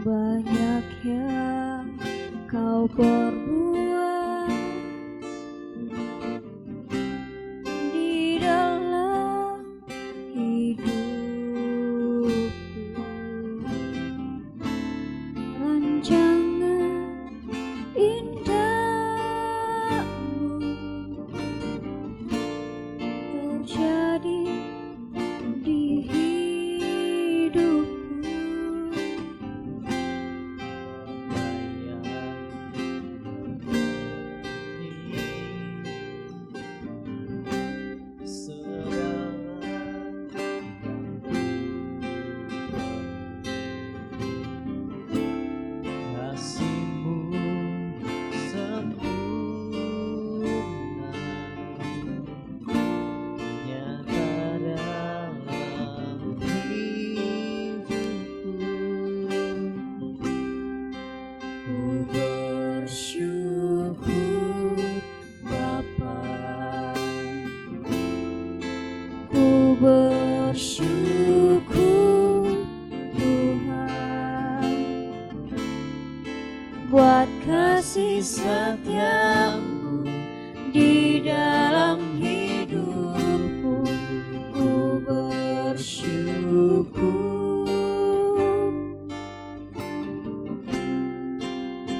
Banyak yang kau perbuat di dalam hidupku. Rancangan indahmu terjadi di hidupku. Bersyukur Tuhan buat kasih setiamu di dalam hidupku. Ku bersyukur,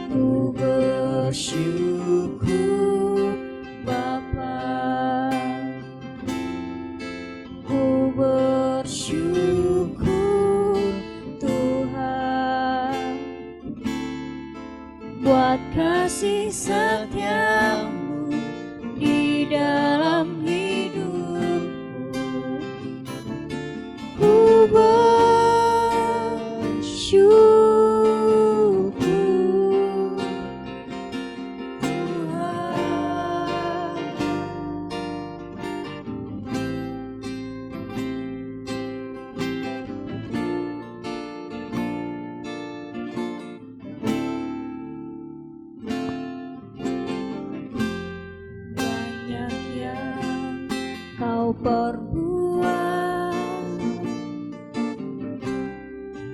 ku bersyukur Bapa. Bersyukur Tuhan buat kasih setiamu di dalam hidupku. Ku bersyukur kau perbuat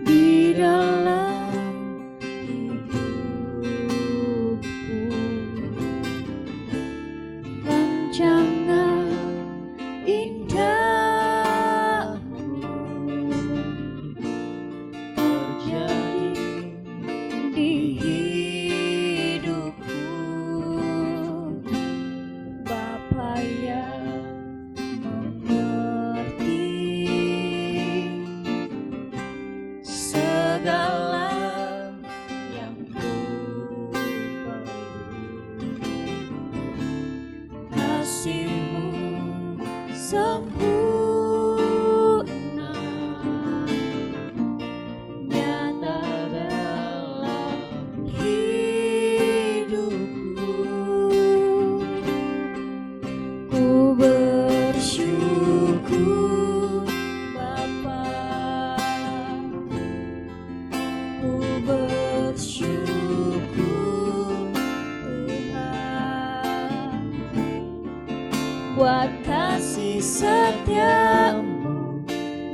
di dalam hidupku. Rancangan indahmu terjadi di hidupku. Bapa yang segala yang ku perlu, kasih-Mu sempurna nyata dalam hidupku. Ku bersyukur Bapa, ku bersyukur Tuhan buat kasih setiamu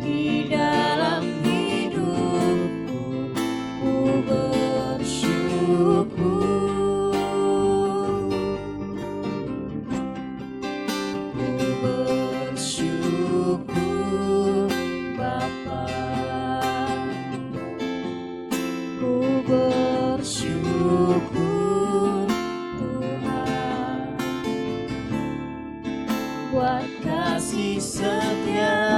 di dalam hidupku. Ku bersyukur, ku bersyukur Bapa. Ku bersyukur Tuhan buat kasih setia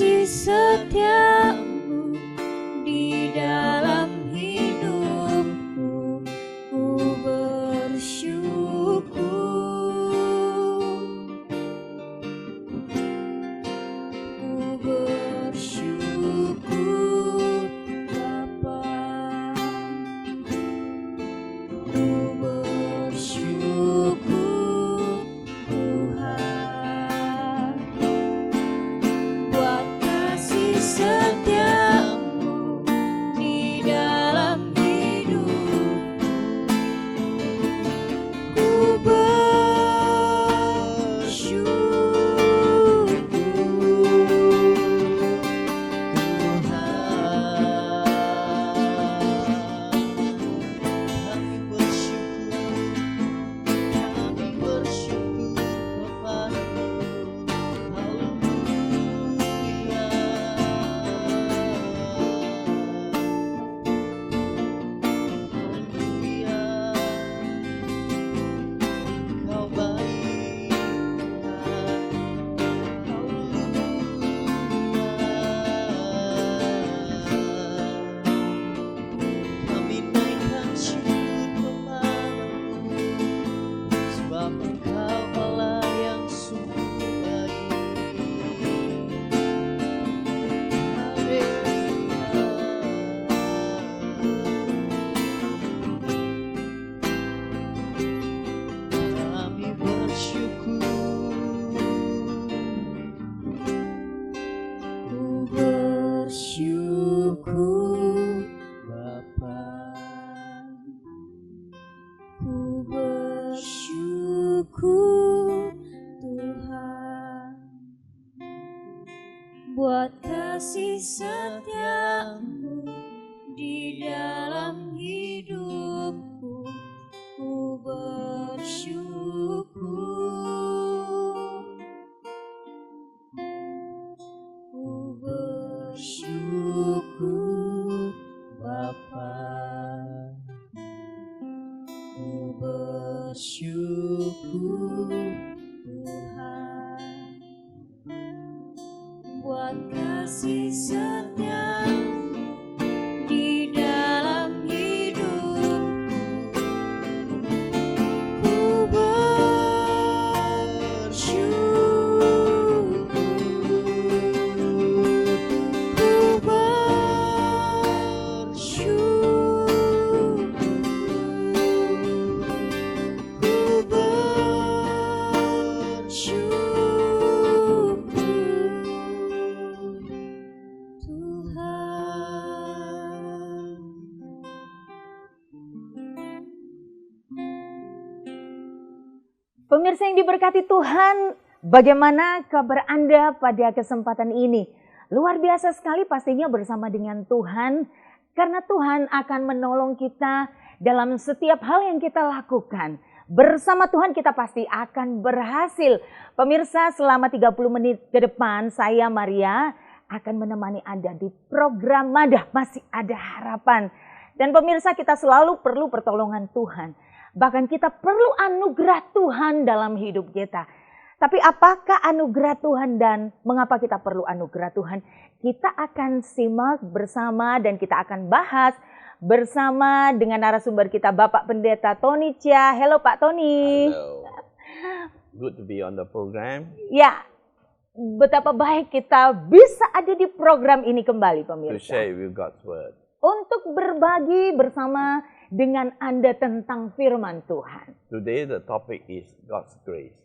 kasih setiamu di dalam hidupku, ku bersyukur, ku bersyukur Bapa, ku bersyukur Tuhan, buat kasih setiamu di dalam hidup, ku bersyukur Bapa, ku bersyukur Tuhan, buat kasih setiamu di dalam hidupku, ku bersyukur, ku bersyukur Bapa, ku bersyukur Tuhan, buat kasih setiamu di dalam hidupku, ku bersyukur, ku bersyukur, ku bersyukur Tuhan. Pemirsa yang diberkati Tuhan, bagaimana kabar Anda pada kesempatan ini? Luar biasa sekali pastinya bersama dengan Tuhan, karena Tuhan akan menolong kita dalam setiap hal yang kita lakukan. Bersama Tuhan kita pasti akan berhasil. Pemirsa, selama 30 menit ke depan saya Maria akan menemani Anda di program Madah Masih Ada Harapan. Dan pemirsa, kita selalu perlu pertolongan Tuhan. Bahkan kita perlu anugerah Tuhan dalam hidup kita. Tapi apakah anugerah Tuhan dan mengapa kita perlu anugerah Tuhan? Kita akan simak bersama dan kita akan bahas bersama dengan narasumber kita, Bapak Pendeta Tony Chia. Hello Pak Tony. Hello. Good to be on the program. Ya, betapa baik kita bisa ada di program ini kembali To pemirsa. share with God's word. Untuk berbagi bersama dengan Anda tentang firman Tuhan. Today the topic is God's grace.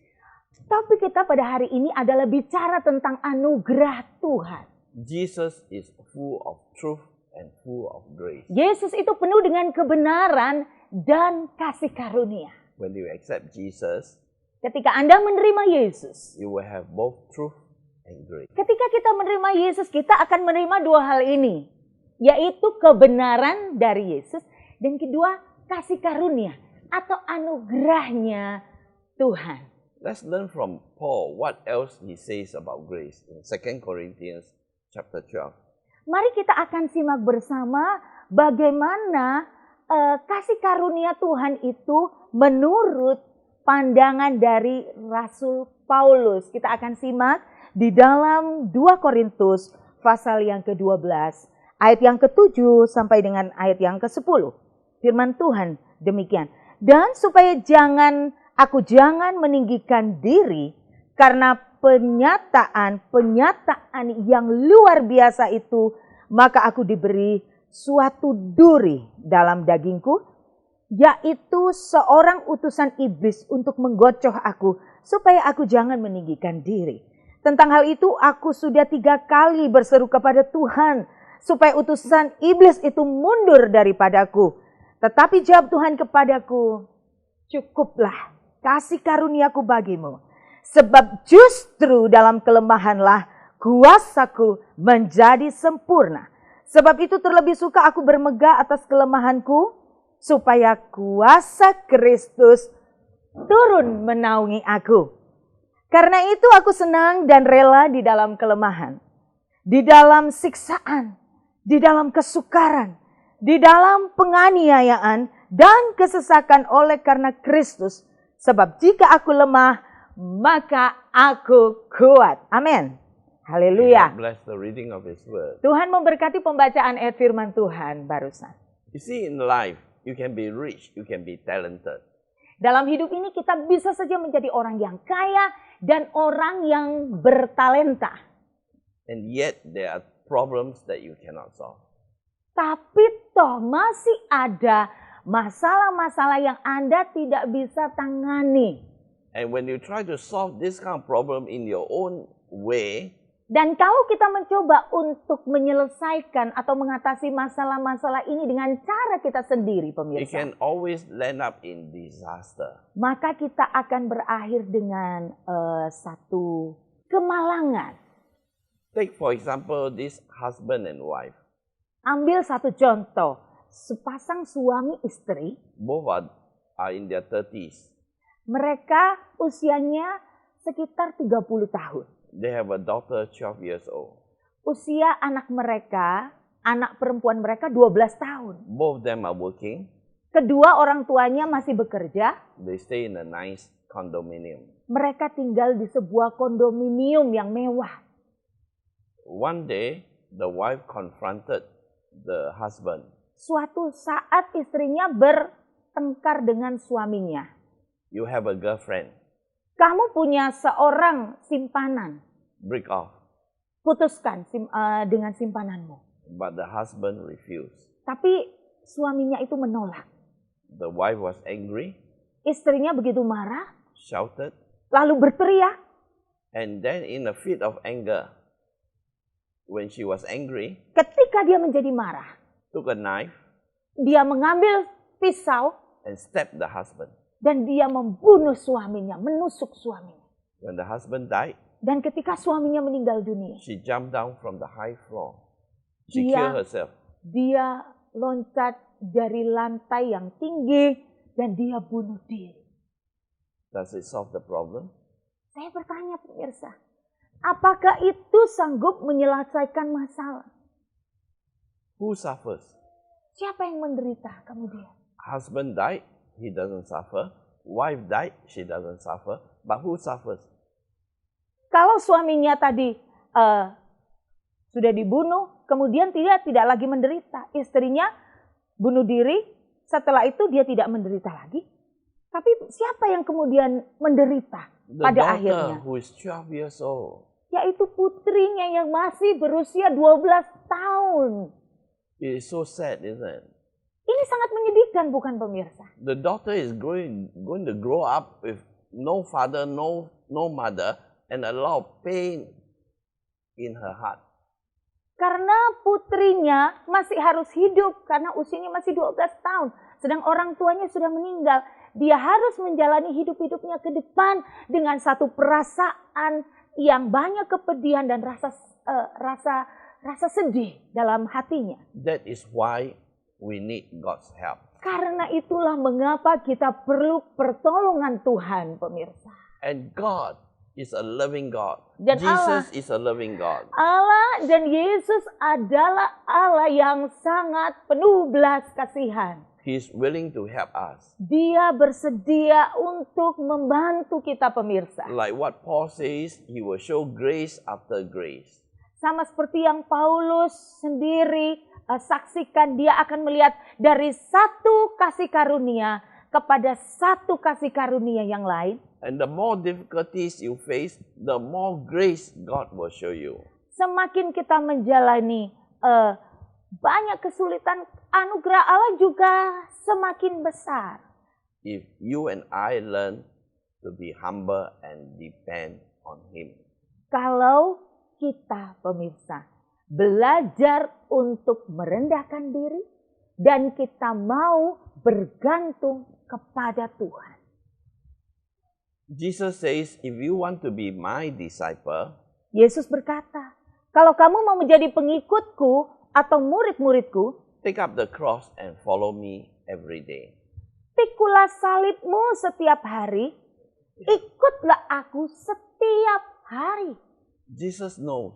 Topik kita pada hari ini adalah bicara tentang anugerah Tuhan. Jesus is full of truth and full of grace. Yesus itu penuh dengan kebenaran dan kasih karunia. When you accept Jesus, Ketika Anda menerima Yesus, you will have both truth and grace. ketika kita menerima Yesus, kita akan menerima dua hal ini. Yaitu kebenaran dari Yesus dan kedua kasih karunia atau anugerahnya Tuhan. Let's learn from Paul what else he says about grace in 2 Corinthians chapter 12. Mari kita akan simak bersama bagaimana kasih karunia Tuhan itu menurut pandangan dari Rasul Paulus. Kita akan simak di dalam 2 Korintus pasal yang ke-12, ayat yang ke-7 sampai dengan ayat yang ke-10. Firman Tuhan demikian. Dan supaya aku jangan meninggikan diri karena penyataan yang luar biasa itu, maka aku diberi suatu duri dalam dagingku, yaitu seorang utusan iblis untuk menggocoh aku, supaya aku jangan meninggikan diri. Tentang hal itu aku sudah 3 kali berseru kepada Tuhan, supaya utusan iblis itu mundur daripadaku. Tetapi jawab Tuhan kepadaku, cukuplah kasih karuniaku bagimu, sebab justru dalam kelemahanlah kuasaku menjadi sempurna. Sebab itu terlebih suka aku bermegah atas kelemahanku, supaya kuasa Kristus turun menaungi aku. Karena itu aku senang dan rela di dalam kelemahan, di dalam siksaan, di dalam kesukaran, di dalam penganiayaan dan kesesakan oleh karena Kristus. Sebab jika aku lemah, maka aku kuat. Amin. Haleluya. God bless the reading of His word. Tuhan memberkati pembacaan ayat firman Tuhan barusan. You see, in life, you can be rich, you can be talented. Dalam hidup ini kita bisa saja menjadi orang yang kaya dan orang yang bertalenta. And yet, there are problems that you cannot solve. Tapi toh masih ada masalah-masalah yang Anda tidak bisa tangani. And when you try to solve this kind of problem in your own way, Dan kalau kita mencoba untuk menyelesaikan atau mengatasi masalah-masalah ini dengan cara kita sendiri, it pemirsa, can always land up in disaster. maka kita akan berakhir dengan satu kemalangan. Take for example this husband and wife. Ambil satu contoh, sepasang suami istri, Both are in their 30s. mereka usianya sekitar 30 tahun. They have a daughter 12 years old. Usia anak mereka, anak perempuan mereka 12 tahun. Both of them are working. Kedua orang tuanya masih bekerja. They stay in a nice condominium. Mereka tinggal di sebuah kondominium yang mewah. One day, the wife confronted the husband. Suatu saat istrinya bertengkar dengan suaminya. You have a girlfriend. Kamu punya seorang simpanan. Break off. Putuskan dengan simpananmu. But the husband refused. Tapi suaminya itu menolak. The wife was angry, Istrinya begitu marah, shouted, lalu berteriak. and then in a fit of anger, when she was angry, Ketika dia menjadi marah, took a knife dia mengambil pisau and stabbed the husband. dan dia membunuh suaminya, menusuk suaminya. When the husband died, Dan ketika suaminya meninggal dunia, she jumped down from the high floor. She Dia- killed herself. dia loncat dari lantai yang tinggi dan dia bunuh diri. Does it solve the problem? Saya bertanya pemirsa, apakah itu sanggup menyelesaikan masalah? Who suffers? Siapa yang menderita kemudian? Husband died, he doesn't suffer. Wife died, she doesn't suffer. But who suffers? Kalau suaminya tadi sudah dibunuh, kemudian tidak lagi menderita. Istrinya bunuh diri, setelah itu dia tidak menderita lagi. Tapi siapa yang kemudian menderita The pada daughter akhirnya? who is 12 years old. Yaitu putrinya yang masih berusia 12 tahun. It is so sad, isn't it? Ini sangat menyedihkan, bukan pemirsa? The daughter is going to grow up with no father, no mother, and a lot of pain in her heart. Karena putrinya masih harus hidup karena usianya masih 12 tahun. Sedang orang tuanya sudah meninggal. Dia harus menjalani hidup-hidupnya ke depan dengan satu perasaan yang banyak kepedihan dan rasa sedih dalam hatinya. That is why we need God's help. Karena itulah mengapa kita perlu pertolongan Tuhan, pemirsa. And God is a loving God. Dan Jesus is a loving God. Allah dan Yesus adalah Allah yang sangat penuh belas kasihan. He's willing to help us. Dia bersedia untuk membantu kita pemirsa. Like what Paul says, he will show grace after grace. Sama seperti yang Paulus sendiri saksikan, dia akan melihat dari satu kasih karunia kepada satu kasih karunia yang lain. And the more difficulties you face, the more grace God will show you. Semakin kita menjalani banyak kesulitan, anugerah Allah juga semakin besar. If you and I learn to be humble and depend on Him. Kalau kita pemirsa belajar untuk merendahkan diri dan kita mau bergantung kepada Tuhan. Jesus says, if you want to be my disciple, Yesus berkata, kalau kamu mau menjadi pengikutku atau murid-muridku, take up the cross and follow me every day. pikulah salibmu setiap hari, ikutlah aku setiap hari. Jesus knows.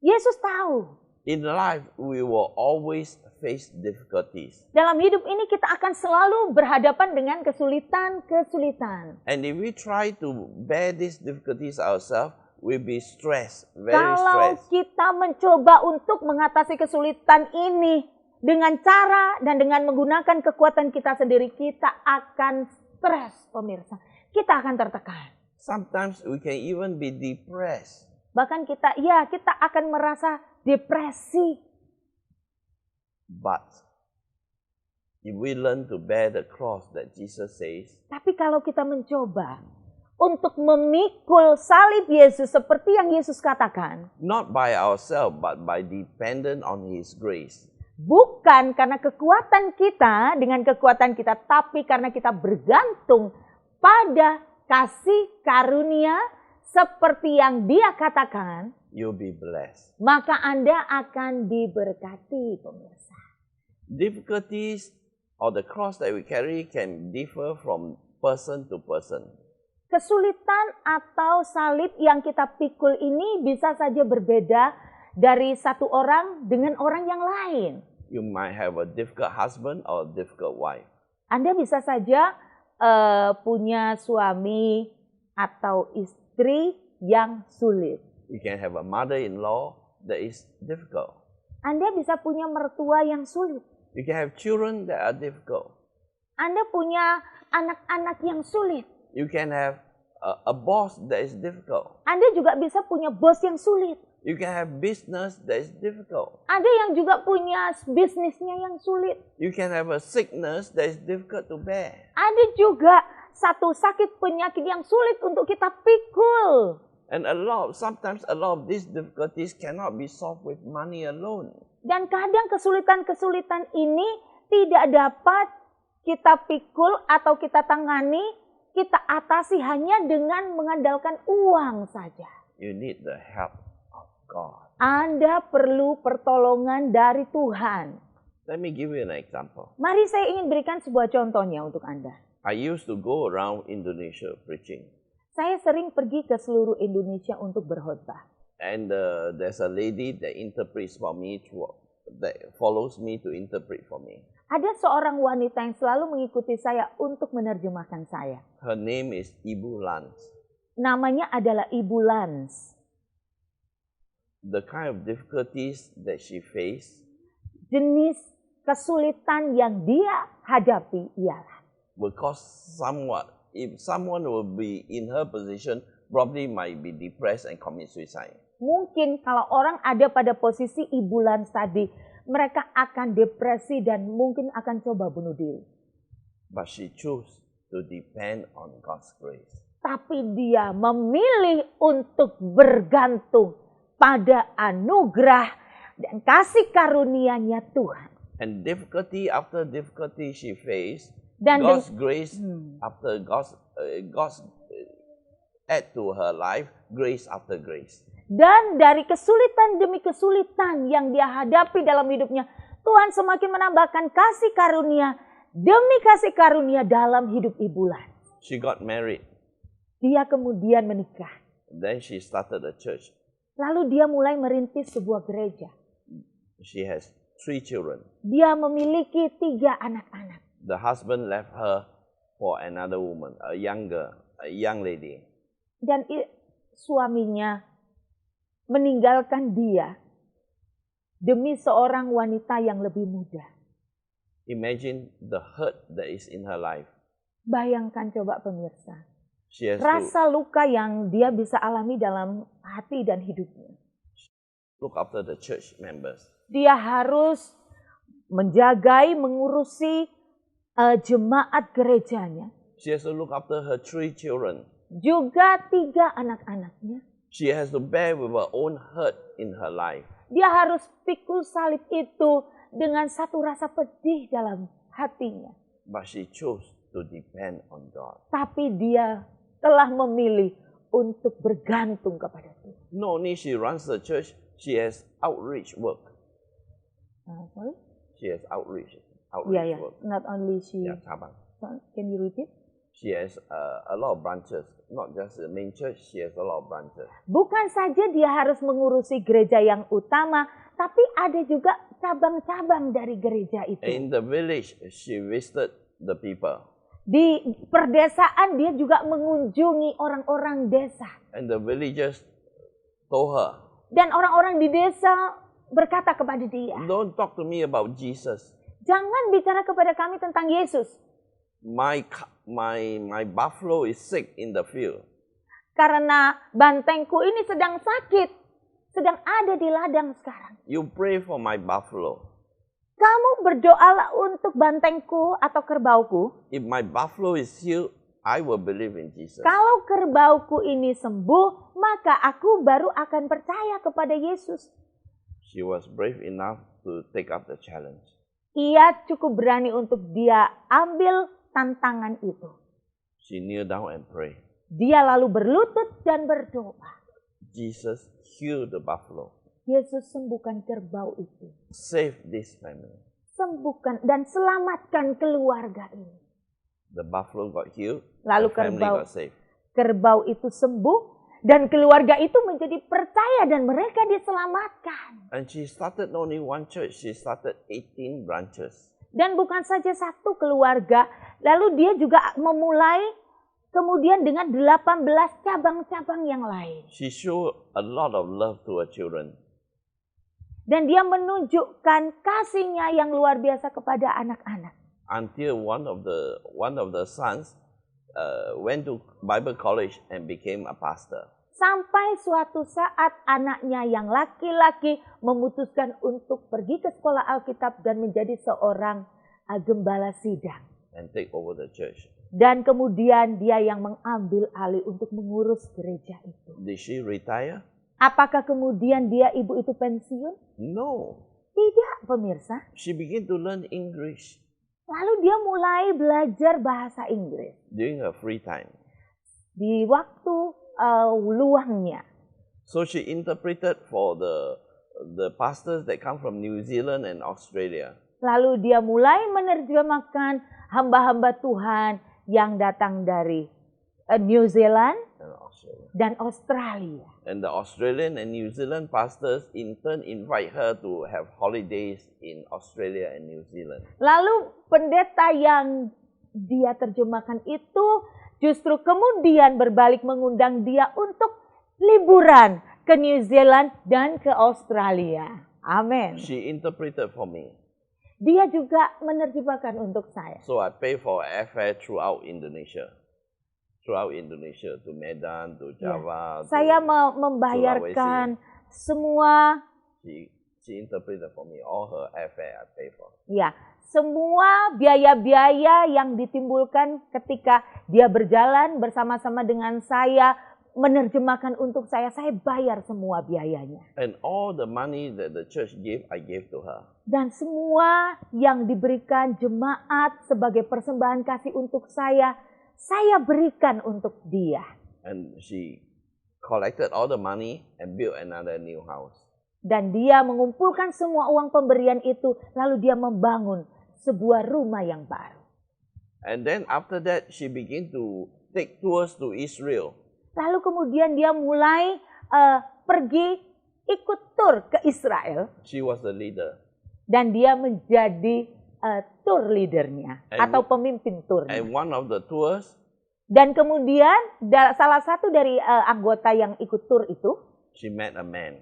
Yesus tahu, In life, we will always face difficulties. dalam hidup ini kita akan selalu berhadapan dengan kesulitan-kesulitan. And if we try to bear these difficulties ourselves, we'll be stressed, very Kalau stressed. kita mencoba untuk mengatasi kesulitan ini dengan cara dan dengan menggunakan kekuatan kita sendiri, kita akan stres, pemirsa. Kita akan tertekan. Sometimes we can even be depressed. Bahkan kita akan merasa depresi. But if we learn to bear the cross that Jesus says, Tapi kalau kita mencoba untuk memikul salib Yesus seperti yang Yesus katakan, not by ourselves, but by dependent on His grace, bukan karena kekuatan kita dengan kekuatan kita, tapi karena kita bergantung pada kasih karunia seperti yang Dia katakan, you'll be blessed. maka Anda akan diberkati, pemirsa. Difficulties or the cross that we carry can differ from person to person. Kesulitan atau salib yang kita pikul ini bisa saja berbeda dari satu orang dengan orang yang lain. You might have a difficult husband or a difficult wife. Anda bisa saja punya suami atau istri yang sulit. You can have a mother-in-law that is difficult. Anda bisa punya mertua yang sulit. You can have children that are difficult. Anda punya anak-anak yang sulit. You can have a boss that is difficult. Anda juga bisa punya bos yang sulit. You can have business that is difficult. Ada yang juga punya bisnisnya yang sulit. You can have a sickness that is difficult to bear. Ada juga satu sakit penyakit yang sulit untuk kita pikul. And sometimes a lot of these difficulties cannot be solved with money alone. Dan kadang kesulitan-kesulitan ini tidak dapat kita pikul atau kita tangani, kita atasi hanya dengan mengandalkan uang saja. You need the help of God. Anda perlu pertolongan dari Tuhan. Let me give you an example. Mari saya ingin berikan sebuah contohnya untuk Anda. I used to go around Indonesia preaching. Saya sering pergi ke seluruh Indonesia untuk berkhotbah. And there's a lady that interprets for me, that follows me to interpret for me. Ada seorang wanita yang selalu mengikuti saya untuk menerjemahkan saya. Her name is Ibu Lans. Namanya adalah Ibu Lans. The kind of difficulties that she faced Jenis kesulitan yang dia hadapi ialah will cause if someone will be in her position, probably might be depressed and commit suicide. mungkin kalau orang ada pada posisi Ibu Lans tadi, mereka akan depresi dan mungkin akan coba bunuh diri. But she chose to depend on God's grace. Tapi dia memilih untuk bergantung pada anugerah dan kasih karunia-Nya Tuhan. And difficulty after difficulty she faced, Dan God's grace after God's add to her life, grace after grace. Dan dari kesulitan demi kesulitan yang dia hadapi dalam hidupnya, Tuhan semakin menambahkan kasih karunia demi kasih karunia dalam hidup Ibu Lans. She got married. Dia kemudian menikah. Then she started a church. Lalu dia mulai merintis sebuah gereja. She has 3 children. Dia memiliki 3 anak-anak. The husband left her for another woman, a young lady. Dan suaminya meninggalkan dia demi seorang wanita yang lebih muda. Imagine the hurt that is in her life. Bayangkan coba pemirsa, She has to rasa luka yang dia bisa alami dalam hati dan hidupnya. look after the church members. Dia harus menjagai, mengurusi jemaat gerejanya. She has to look after her 3 children. Juga 3 anak-anaknya. She has to bear with her own hurt in her life. Dia harus pikul salib itu dengan satu rasa pedih dalam hatinya. But she chose to depend on God. Tapi dia telah memilih untuk bergantung kepada Tuhan. Not only she runs the church, she has outreach work. Sorry? She has outreach Yeah. work. Not only she. Yeah, cabang. Can you repeat? She has a lot of branches. Not just the main church, she has a lot of branches. Bukan saja dia harus mengurusi gereja yang utama, tapi ada juga cabang-cabang dari gereja itu. In the village, she visited the people. Di perdesaan dia juga mengunjungi orang-orang desa. And the villagers told her, Dan orang-orang di desa berkata kepada dia, don't talk to me about Jesus. jangan bicara kepada kami tentang Yesus. My buffalo is sick in the field. Karena bantengku ini sedang sakit, sedang ada di ladang sekarang. You pray for my buffalo. Kamu berdoalah untuk bantengku atau kerbauku. If my buffalo is healed, I will believe in Jesus. Kalau kerbauku ini sembuh, maka aku baru akan percaya kepada Yesus. She was brave enough to take up the challenge. Ia cukup berani untuk dia ambil tantangan itu. She kneel down and pray. Dia lalu berlutut dan berdoa. Jesus, heal the buffalo. Yesus, sembuhkan kerbau itu. Save this family. Sembuhkan dan selamatkan keluarga ini. The buffalo got healed. Lalu the family got saved. kerbau itu sembuh. Dan keluarga itu menjadi percaya dan mereka diselamatkan. And she started not only one church, she started 18 branches. Dan bukan saja satu keluarga, lalu dia juga memulai kemudian dengan 18 cabang-cabang yang lain. She showed a lot of love to her children. Dan dia menunjukkan kasihnya yang luar biasa kepada anak-anak. Until one of the sons went to Bible college and became a pastor. Sampai suatu saat anaknya yang laki-laki memutuskan untuk pergi ke sekolah Alkitab dan menjadi seorang gembala sidang. And take over the church. Dan kemudian dia yang mengambil alih untuk mengurus gereja itu. Did she retire? Apakah kemudian ibu itu pensiun? No. Tidak, pemirsa. She began to learn English Lalu dia mulai belajar bahasa Inggris during her free time. di waktu luangnya. So she interpreted for the pastors that come from New Zealand and Australia. Lalu dia mulai menerjemahkan hamba-hamba Tuhan yang datang dari New Zealand And Australia. dan Australia. And the Australian and New Zealand pastors in turn invite her to have holidays in Australia and New Zealand. Lalu pendeta yang dia terjemahkan itu justru kemudian berbalik mengundang dia untuk liburan ke New Zealand dan ke Australia. Amin. She interpreted for me. Dia juga menerjemahkan untuk saya. So I pay for airfare throughout Indonesia. Throughout Indonesia, to Medan, to Java. Saya to membayarkan semua, She interpreted for me. All her airfare I pay for. ya, semua biaya-biaya yang ditimbulkan ketika dia berjalan bersama-sama dengan saya, menerjemahkan untuk saya bayar semua biayanya. And all the money that the church gave, I gave to her. Dan semua yang diberikan jemaat sebagai persembahan kasih untuk saya berikan untuk dia. And she collected all the money and built another new house. Dan dia mengumpulkan semua uang pemberian itu, lalu dia membangun sebuah rumah yang baru. And then after that, she began to take tours to Israel. Lalu kemudian dia mulai pergi ikut tur ke Israel. She was the leader. Dan dia menjadi tour leadernya And atau pemimpin turnya. And one of the tours, Dan kemudian salah satu dari anggota yang ikut tur itu, she met a man.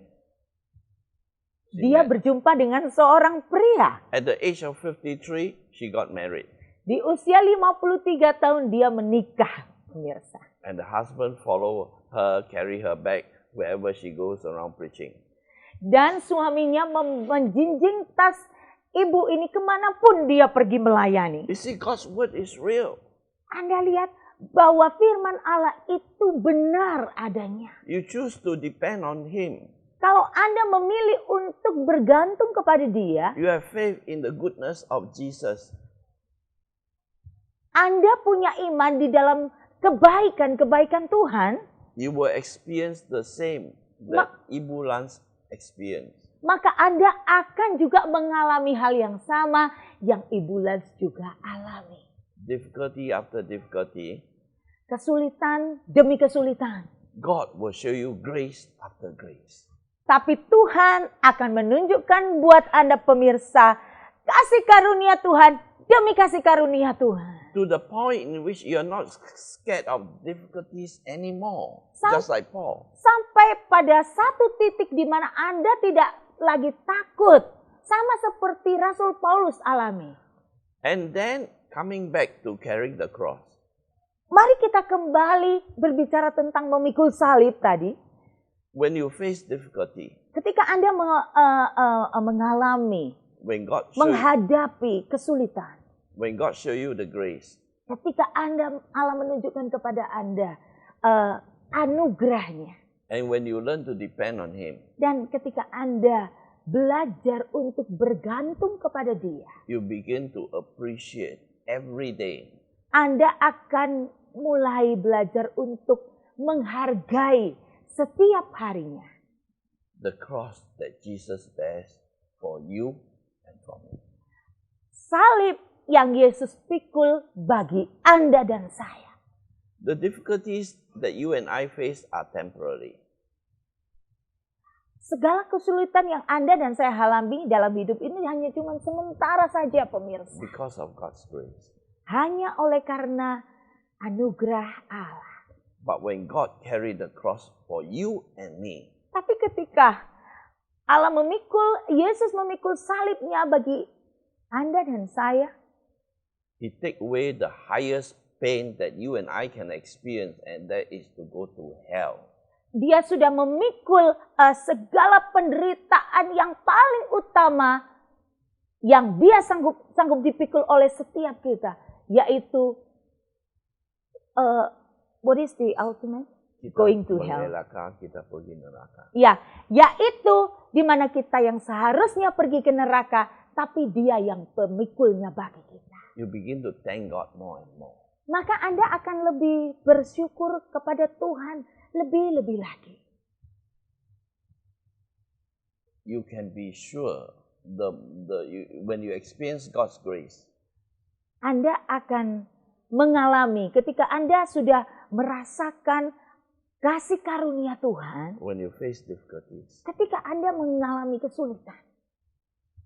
dia berjumpa dengan seorang pria. At the age of 53, she got married. Di usia 53 tahun dia menikah, pemirsa. And the husband follow her, carry her back wherever she goes around preaching. Dan suaminya menjinjing tas ibu ini kemanapun dia pergi melayani. You see, God's word is real. Anda lihat bahwa firman Allah itu benar adanya. You choose to depend on Him. Kalau Anda memilih untuk bergantung kepada Dia, You have faith in the goodness of Jesus. Anda punya iman di dalam kebaikan Tuhan, You will experience the same that Ibu Lance experienced. maka Anda akan juga mengalami hal yang sama yang Ibu Lance juga alami. Difficulty after difficulty, Kesulitan demi kesulitan. God will show you grace after grace. Tapi Tuhan akan menunjukkan buat Anda pemirsa, kasih karunia Tuhan demi kasih karunia Tuhan. To the point in which you are not scared of difficulties anymore. Some- Just like Paul. Sampai pada satu titik di mana Anda tidak lagi takut. Sama seperti Rasul Paulus alami. And then coming back to carrying the cross. Mari kita kembali berbicara tentang memikul salib tadi. When you face difficulty, Ketika Anda mengalami, when God show you, menghadapi kesulitan. when God show you the grace, Ketika Allah menunjukkan kepada Anda anugerahnya. and when you learn to depend on Him, Dan ketika Anda belajar untuk bergantung kepada Dia, you begin to appreciate every day Anda akan mulai belajar untuk menghargai setiap harinya the cross that Jesus bears for you and for me. salib yang Yesus pikul bagi Anda dan saya. The difficulties that you and I face are temporary. Segala kesulitan yang Anda dan saya alami dalam hidup ini hanya cuma sementara saja, pemirsa. Because of God's grace. Hanya oleh karena anugerah Allah. But when God carried the cross for you and me, Tapi ketika Yesus memikul salibnya bagi Anda dan saya, He take away the highest pain that you and I can experience, and that is to go to hell. Dia sudah memikul segala penderitaan yang paling utama yang dia sanggup dipikul oleh setiap kita, yaitu what is the ultimate? Kita Going to hell. mengelakkan, kita pergi neraka. Ya, yaitu di mana kita yang seharusnya pergi ke neraka, tapi dia yang pemikulnya bagi kita. You begin to thank God more and more. Maka Anda akan lebih bersyukur kepada Tuhan lebih-lebih lagi. You can be sure when you experience God's grace, Anda akan mengalami ketika Anda sudah merasakan kasih karunia Tuhan, when you face difficulties, ketika Anda mengalami kesulitan,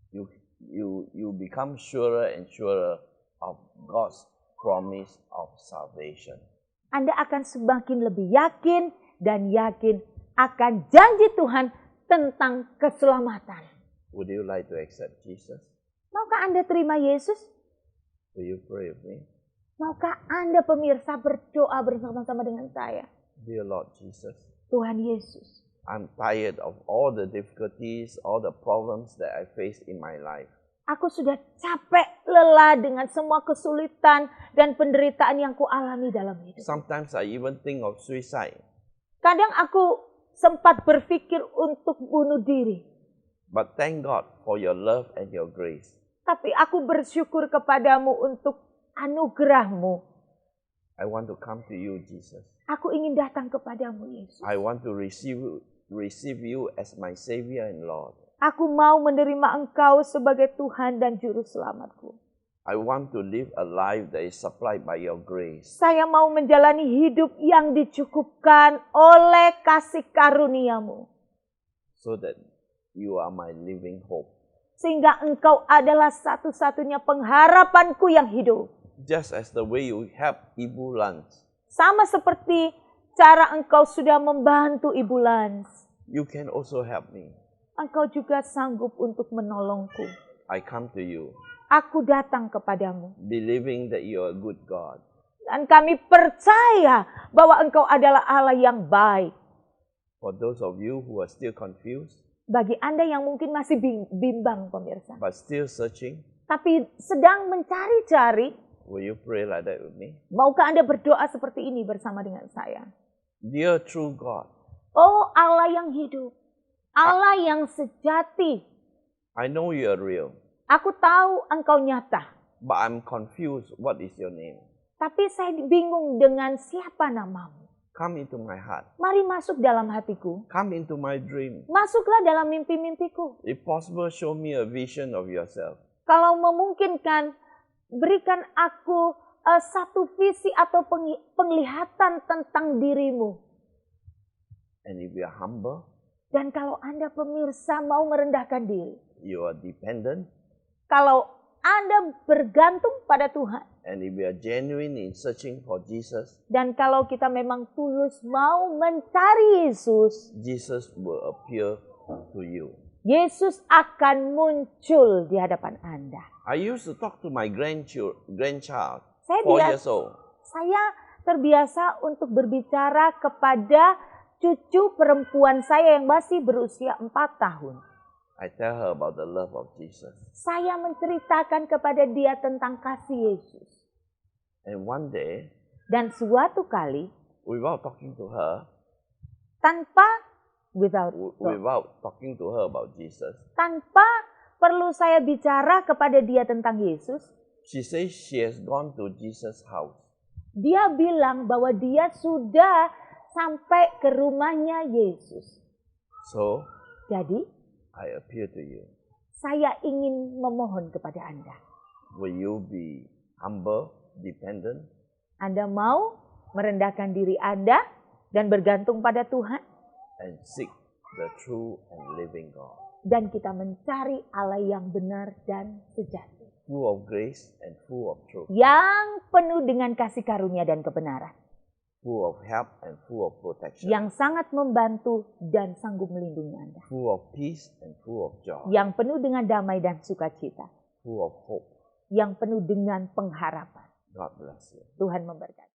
you become surer and surer of God's promise of salvation. Anda akan semakin lebih yakin dan yakin akan janji Tuhan tentang keselamatan. Would you like to accept Jesus? Maukah Anda terima Yesus? Will you pray with me? Maukah Anda pemirsa berdoa bersama-sama dengan saya? Dear Lord Jesus, Tuhan Yesus, I'm tired of all the difficulties, all the problems that I face in my life. aku sudah capek, lelah dengan semua kesulitan dan penderitaan yang kualami dalam hidup. Sometimes I even think of suicide. Kadang aku sempat berpikir untuk bunuh diri. But thank God for your love and your grace. Tapi aku bersyukur kepadamu untuk anugerahmu. I want to come to you, Jesus. Aku ingin datang kepadamu, Yesus. I want to receive you as my Savior and Lord. Aku mau menerima Engkau sebagai Tuhan dan Juru Selamatku. I want to live a life that is supplied by your grace. Saya mau menjalani hidup yang dicukupkan oleh kasih karuniamu. So that you are my living hope. Sehingga Engkau adalah satu-satunya pengharapanku yang hidup. Just as the way you help Ibu Lance, Sama seperti cara Engkau sudah membantu Ibu Lans. you can also help me. Engkau juga sanggup untuk menolongku. I come to you, Aku datang kepadamu. believing that you are a good God. Dan kami percaya bahwa Engkau adalah Allah yang baik. For those of you who are still confused, Bagi Anda yang mungkin masih bimbang pemirsa. but still searching, Tapi sedang mencari-cari. will you pray like that with me? Maukah Anda berdoa seperti ini bersama dengan saya? Dear true God, Oh Allah yang hidup. Allah yang sejati. I know you are real, Aku tahu Engkau nyata. but I'm confused. What is your name? Tapi saya bingung dengan siapa namamu. Come into my heart. Mari masuk dalam hatiku. Come into my dream. Masuklah dalam mimpi-mimpiku. If possible, show me a vision of yourself. Kalau memungkinkan, berikan aku satu visi atau penglihatan tentang dirimu. And if you are humble, Dan kalau Anda pemirsa mau merendahkan diri. you are dependent, Kalau Anda bergantung pada Tuhan. and if you are genuine in searching for Jesus, Dan kalau kita memang tulus mau mencari Yesus. Jesus will appear to you. Yesus akan muncul di hadapan Anda. I used to talk to my grandchild, Saya 4 years old. Saya terbiasa untuk berbicara kepada cucu perempuan saya yang masih berusia 4 tahun. I tell her about the love of Jesus. Saya menceritakan kepada dia tentang kasih Yesus. And one day, Dan suatu kali, without talking to her, without talking to her about Jesus, tanpa perlu saya bicara kepada dia tentang Yesus, she says she has gone to Jesus' house. dia bilang bahwa dia sudah sampai ke rumahnya Yesus. So, Jadi, I appeal to you. saya ingin memohon kepada Anda. Will you be humble, dependent, Anda mau merendahkan diri Anda dan bergantung pada Tuhan? and seek the true and living God, Dan kita mencari Allah yang benar dan sejati. full of grace and full of truth, Yang penuh dengan kasih karunia dan kebenaran. full of help and full of protection, Yang sangat membantu dan sanggup melindungi Anda. full of peace and full of joy, Yang penuh dengan damai dan sukacita. full of hope. Yang penuh dengan pengharapan. God bless you. Tuhan memberkati.